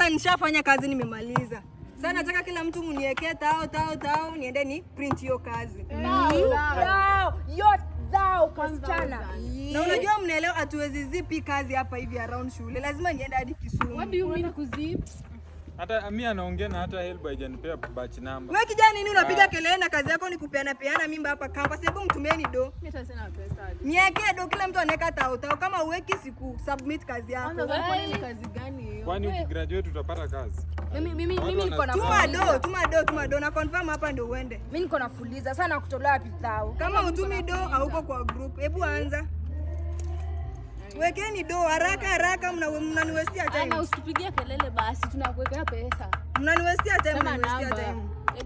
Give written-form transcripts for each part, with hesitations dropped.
Sasa nishafanya kazi nimemaliza. Sasa nataka kila mtu mniwekee tao niende ni print hiyo kazi. Thou kasichana. Na unajua mnaelewa hatuwezi zipi kazi hapa hivi around shule. Lazima niende hadi Kisumu. What do you mean kuzip? Hata mimi anaongea na hata help hajanipea batch number. Wewe kijana nini unapiga kelele na kazi yako ni kupeana mimba hapa campus. Hebu mtumieni do. Mimi hata sina pesa. Niwekee do kila mtu anaweka tao kama uweki siku submit kazi yako. Kwanza kazi gani hiyo? Kwani ukigraduate utapata kazi? Mimi niko na tuma do na confirm hapa ndio uende. Mimi niko na fuliza sana kutolea wapi thou. Kama utumi do hauko kwa group, hebu anza. Wekeni do haraka mnaniwestia time. Ana usipigie kelele basi tunakuwekea pesa. Mnaniwestia time.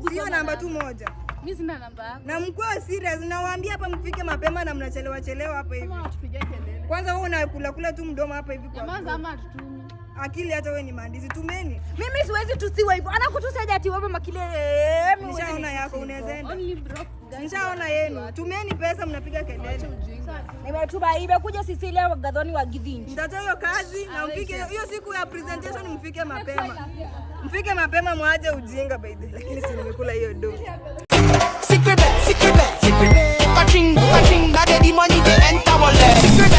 Sio namba tu moja. Mimi sina namba yako. Na mkwe serious nawaambia hapa mfike mapema na mnachelewa hapa hivi. Kama usipigie kelele. Kwanza wewe unakula tu mdomo hapa hivi kwa. Jamaa ama tutumi. Akili hata wewe ni maandizi tumeni. Mimi siwezi tusiwa hivyo. Anakutusaje ati wewe makile. Nishaona yako unaenda. Only broke. Nishaona yenu. Tumeni pesa mnapiga kelele. Nimetuba imekuja sisi leo gadhoni wa Githinji. Nitatoa hiyo kazi na mfike hiyo siku ya presentation mfike mapema. Mfike mapema mwaje ujinga by the way. Lakini si nimekula hiyo do. Secret bet. Catching, got the money they enter wallet.